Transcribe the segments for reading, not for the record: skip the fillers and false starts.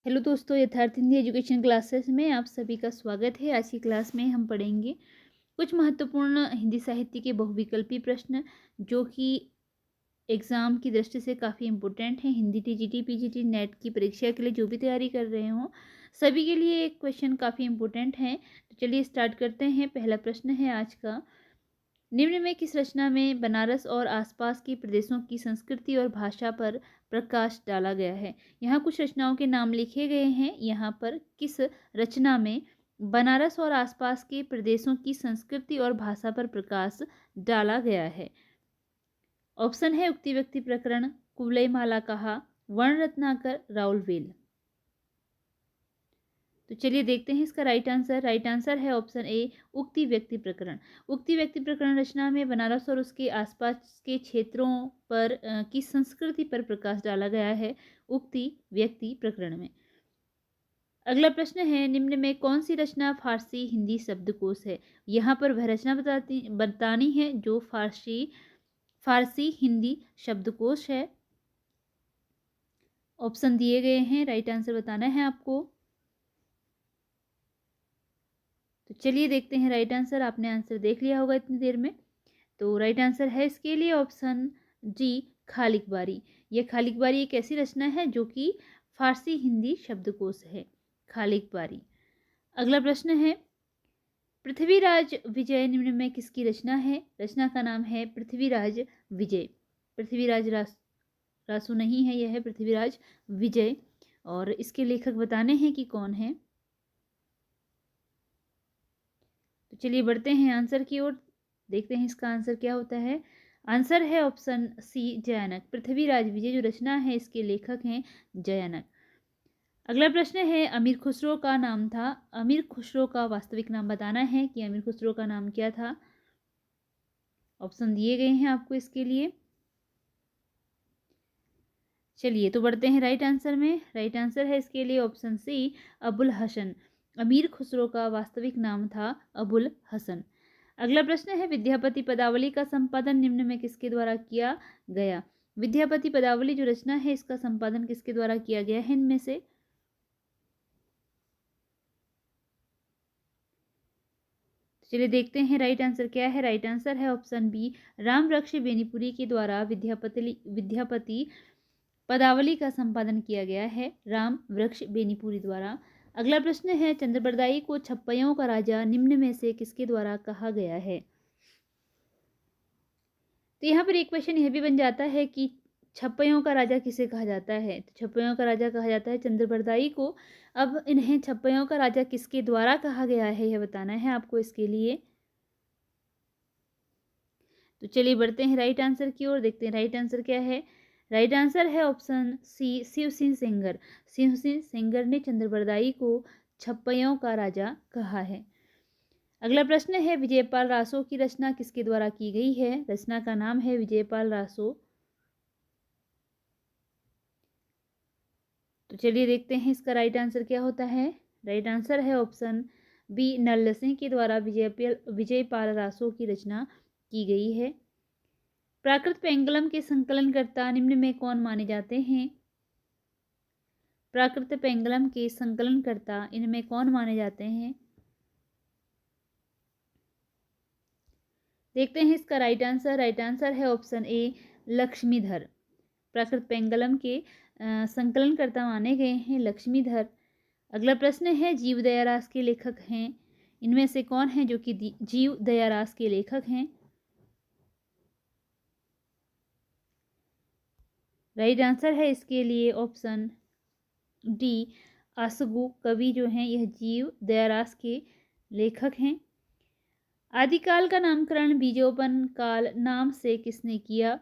Hello दोस्तों, यथार्थ Hindi education classes में आप सभी का स्वागत है। आज की क्लास में हम पढ़ेंगे कुछ महत्वपूर्ण हिंदी साहित्य के बहुविकल्पी प्रश्न जो कि एग्ज़ाम की दृष्टि से काफ़ी इम्पोर्टेंट हैं। हिंदी टीजीटी पीजीटी नेट की परीक्षा के लिए जो भी तैयारी कर रहे हों सभी के लिए एक क्वेश्चन काफ़ी इम्पोर्टेंट है। तो चलिए स्टार्ट करते हैं। पहला प्रश्न है आज का, निम्न में किस रचना में बनारस और आसपास के प्रदेशों की संस्कृति और भाषा पर प्रकाश डाला गया है। यहाँ कुछ रचनाओं के नाम लिखे गए हैं। यहाँ पर किस रचना में बनारस और आसपास के प्रदेशों की संस्कृति और भाषा पर प्रकाश डाला गया है। ऑप्शन है उक्ति व्यक्ति प्रकरण, कुवलई माला कहा, वर्ण रत्नाकर, राउल वेल। तो चलिए देखते हैं इसका राइट आंसर। राइट आंसर है ऑप्शन ए, उक्ति व्यक्ति प्रकरण। उक्ति व्यक्ति प्रकरण रचना में बनारस और उसके आसपास के क्षेत्रों पर की संस्कृति पर प्रकाश डाला गया है उक्ति व्यक्ति प्रकरण में। अगला प्रश्न है, निम्न में कौन सी रचना फारसी हिंदी शब्दकोश है। यहाँ पर वह रचना बतानी है जो फारसी हिंदी शब्दकोश है। ऑप्शन दिए गए हैं, राइट आंसर बताना है आपको। तो चलिए देखते हैं राइट आंसर। आपने आंसर देख लिया होगा इतनी देर में। तो राइट आंसर है इसके लिए ऑप्शन जी, खालिक बारी। यह खालिक बारी एक ऐसी रचना है जो कि फारसी हिंदी शब्दकोश है, खालिक बारी। अगला प्रश्न है, पृथ्वीराज विजय निम्न में किसकी रचना है। रचना का नाम है पृथ्वीराज विजय। पृथ्वीराज रासु नहीं है, यह है पृथ्वीराज विजय। और इसके लेखक बताने हैं कि कौन है। तो चलिए बढ़ते हैं आंसर की ओर, देखते हैं इसका आंसर क्या होता है। आंसर है ऑप्शन सी, जयानक। पृथ्वीराज विजय जो रचना है इसके लेखक हैं जयानक। अगला प्रश्न है, अमीर खुसरो का नाम था। अमीर खुसरो का वास्तविक नाम बताना है कि अमीर खुसरो का नाम क्या था। ऑप्शन दिए गए हैं आपको इसके लिए। चलिए तो बढ़ते हैं राइट आंसर में। राइट आंसर है इसके लिए ऑप्शन सी, अबुल हसन। अमीर खुसरो का वास्तविक नाम था अबुल हसन। अगला प्रश्न है, विद्यापति पदावली का संपादन निम्न में किसके द्वारा किया गया। विद्यापति पदावली जो रचना है इसका संपादन किसके द्वारा किया गया है इनमें से। चलिए देखते हैं राइट आंसर क्या है। राइट आंसर है ऑप्शन बी, राम वृक्ष बेनीपुरी के द्वारा विद्यापति पदावली का संपादन किया गया है, राम वृक्ष बेनीपुरी द्वारा। अगला प्रश्न है, चंद्रबरदाई को छप्पइयों का राजा निम्न में से किसके द्वारा कहा गया है। तो यहाँ पर एक क्वेश्चन यह भी बन जाता है कि छप्पइयों का राजा किसे कहा जाता है। तो छप्पइयों का राजा कहा जाता है चंद्रबरदाई को। अब इन्हें छप्पइयों का राजा किसके द्वारा कहा गया है यह बताना है आपको इसके लिए। तो चलिए बढ़ते हैं राइट आंसर की ओर, देखते हैं राइट आंसर क्या है। राइट आंसर है ऑप्शन सी, शिव सिंह सेंगर। शिव सिंह सेंगर ने चंद्रबरदाई को छप्पइयों का राजा कहा है। अगला प्रश्न है, विजयपाल रासो की रचना किसके द्वारा की गई है। रचना का नाम है विजयपाल रासो। तो चलिए देखते हैं इसका राइट आंसर क्या होता है। राइट आंसर है ऑप्शन बी, नल्ल सिंह के द्वारा विजयपाल रासो की रचना की गई है। प्राकृत पेंगलम के संकलनकर्ता निम्न में कौन माने जाते हैं। प्राकृत पेंगलम के संकलनकर्ता इनमें कौन माने जाते हैं। देखते हैं इसका राइट आंसर। राइट आंसर है ऑप्शन ए, लक्ष्मीधर। प्राकृत पेंगलम के संकलनकर्ता माने गए हैं लक्ष्मीधर। अगला प्रश्न है, जीव दयारास के लेखक हैं इनमें से कौन है जो कि जीव दयारास के लेखक हैं। राइट आंसर है इसके लिए ऑप्शन डी, आसगु कवि जो हैं यह जीव दयारास के लेखक हैं। आदिकाल का नामकरण बीजोपन काल नाम से किसने किया।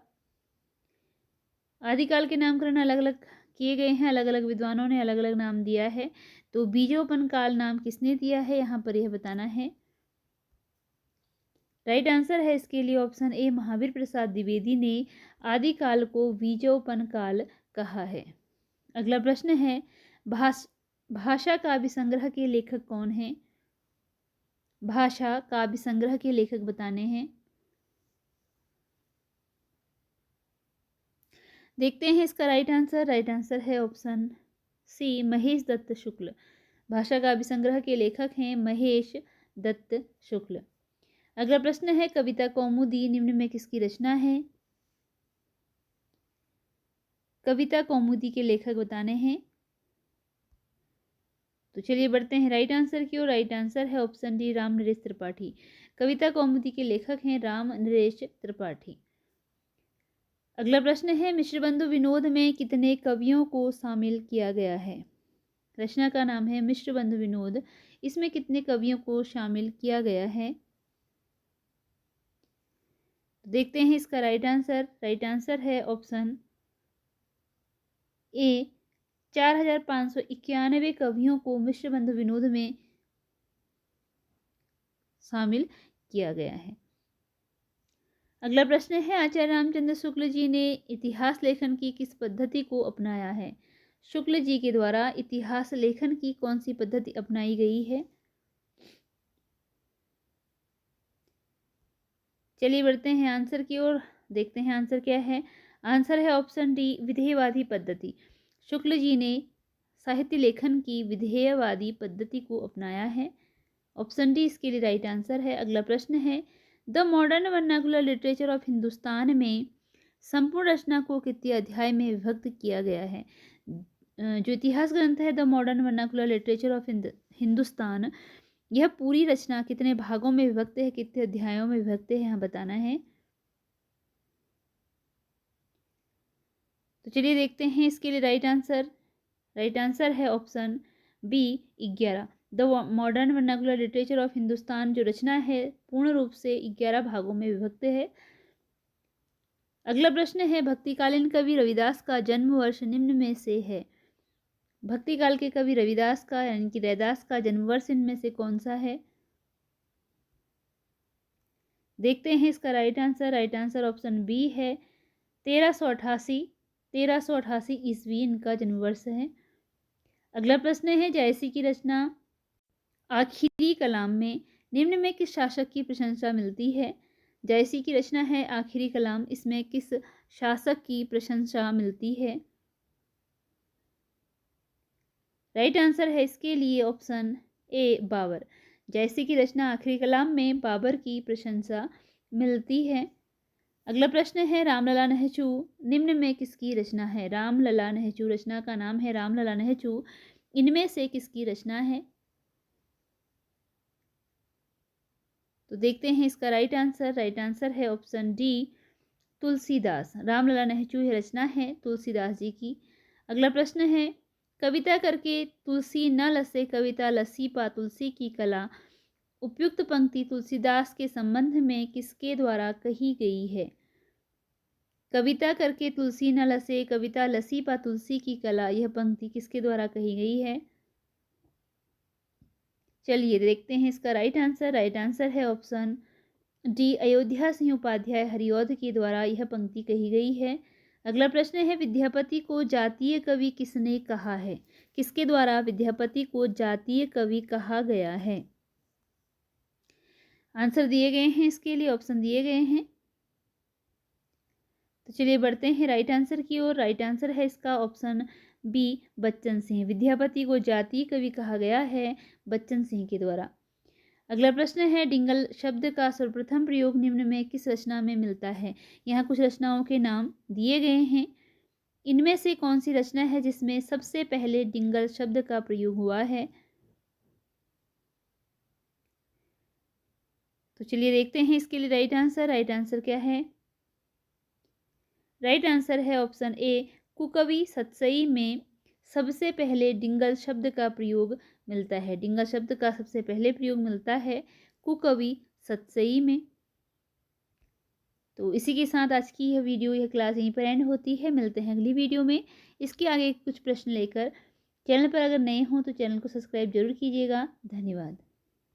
आदिकाल के नामकरण अलग अलग किए गए हैं, अलग अलग विद्वानों ने अलग अलग नाम दिया है। तो बीजोपन काल नाम किसने दिया है यहाँ पर यह बताना है। राइट आंसर है इसके लिए ऑप्शन ए, महावीर प्रसाद द्विवेदी ने आदिकाल को बीजोपन काल कहा है। अगला प्रश्न है, भाषा काव्य संग्रह के लेखक कौन हैं। भाषा काव्य संग्रह के लेखक बताने हैं। देखते हैं इसका राइट आंसर। राइट आंसर है ऑप्शन सी महेश दत्त शुक्ल। भाषा काव्य संग्रह के लेखक हैं महेश दत्त शुक्ल। अगला प्रश्न है कविता कौमुदी निम्न में किसकी रचना है? कविता कौमुदी के लेखक बताने हैं। तो चलिए बढ़ते हैं राइट आंसर की ओर। राइट आंसर है ऑप्शन डी राम नरेश त्रिपाठी। कविता कौमुदी के लेखक हैं राम नरेश त्रिपाठी। अगला प्रश्न है मिश्र बंधु विनोद में कितने कवियों को शामिल किया गया है? रचना का नाम है मिश्र बंधु विनोद। इसमें कितने कवियों को शामिल किया गया है? देखते हैं इसका राइट आंसर। राइट आंसर है ऑप्शन ए 4591 कवियों को मिश्र बंधु विनोद में शामिल किया गया है। अगला प्रश्न है आचार्य रामचंद्र शुक्ल जी ने इतिहास लेखन की किस पद्धति को अपनाया है? शुक्ल जी के द्वारा इतिहास लेखन की कौन सी पद्धति अपनाई गई है? चलिए बढ़ते हैं आंसर की ओर। देखते हैं आंसर क्या है। आंसर है ऑप्शन डी विधेयवादी पद्धति। शुक्ल जी ने साहित्य लेखन की विधेयवादी पद्धति को अपनाया है। ऑप्शन डी इसके लिए राइट आंसर है। अगला प्रश्न है the modern vernacular literature of Hindustan में संपूर्ण रचना को कितने अध्याय में विभक्त किया गया है? जो इतिहास ग्रंथ है the modern vernacular literature of Hindustan, यह पूरी रचना कितने भागों में विभक्त है, कितने अध्यायों में विभक्त है, यहाँ बताना है। तो चलिए देखते हैं इसके लिए राइट आंसर। राइट आंसर है option B 11। The modern vernacular literature of Hindustan जो रचना है पूर्ण रूप से 11 भागों में विभक्त है। अगला प्रश्न है भक्तिकालीन कवि रविदास का जन्म वर्ष निम्न में से है? भक्तिकाल के कवि रविदास का यानी कि रैदास का जन्म वर्ष इनमें से कौन सा है? देखते हैं इसका राइट आंसर। राइट आंसर ऑप्शन बी है 1388 ईस्वी इनका जन्म वर्ष है। अगला प्रश्न है जायसी की रचना आखिरी कलाम में निम्न में किस शासक की प्रशंसा मिलती है? जायसी की रचना है आखिरी कलाम, इसमें किस शासक की प्रशंसा मिलती है? राइट आंसर है इसके लिए ऑप्शन ए बाबर। जायसी की रचना आखिरी कलाम में बाबर की प्रशंसा मिलती है। अगला प्रश्न है रामलला नहचू निम्न में किसकी रचना है? रामलला नहचू रचना का नाम है रामलला नहचू, इनमें से किसकी रचना है? तो देखते हैं इसका राइट आंसर। राइट आंसर है ऑप्शन डी तुलसीदास। रामलला नहचू यह रचना है तुलसीदास जी की। अगला प्रश्न है कविता करके तुलसी न लसे कविता लसी पा तुलसी की कला, उपयुक्त पंक्ति तुलसीदास के संबंध में किसके द्वारा कही गई है? कविता करके तुलसी न लसे कविता लसी पा तुलसी की कला, यह पंक्ति किसके द्वारा कही गई है? चलिए देखते हैं इसका राइट आंसर। राइट आंसर है ऑप्शन डी अयोध्या सिंह उपाध्याय हरिऔध के द्वारा यह पंक्ति कही गई है। अगला प्रश्न है विद्यापति को जातीय कवि किसने कहा है? किसके द्वारा विद्यापति को जातीय कवि कहा गया है? आंसर दिए गए हैं इसके लिए, ऑप्शन दिए गए हैं। तो चलिए बढ़ते हैं राइट आंसर की ओर। राइट आंसर है इसका ऑप्शन बी बच्चन सिंह। विद्यापति को जातीय कवि कहा गया है बच्चन सिंह के द्वारा। अगला प्रश्न है डिंगल शब्द का सर्वप्रथम प्रयोग निम्न में किस रचना में मिलता है? यहाँ कुछ रचनाओं के नाम दिए गए हैं, इनमें से कौन सी रचना है जिसमें सबसे पहले डिंगल शब्द का प्रयोग हुआ है? तो चलिए देखते हैं इसके लिए राइट आंसर। राइट आंसर क्या है? राइट आंसर है ऑप्शन ए कुकवि सतसई में सबसे पहले डिंगल शब्द का प्रयोग मिलता है। डिंगल शब्द का सबसे पहले प्रयोग मिलता है कुकवि सतसई में। तो इसी के साथ आज की यह वीडियो, यह क्लास यहीं पर एंड होती है। मिलते हैं अगली वीडियो में इसके आगे कुछ प्रश्न लेकर। चैनल पर अगर नए हों तो चैनल को सब्सक्राइब जरूर कीजिएगा। धन्यवाद।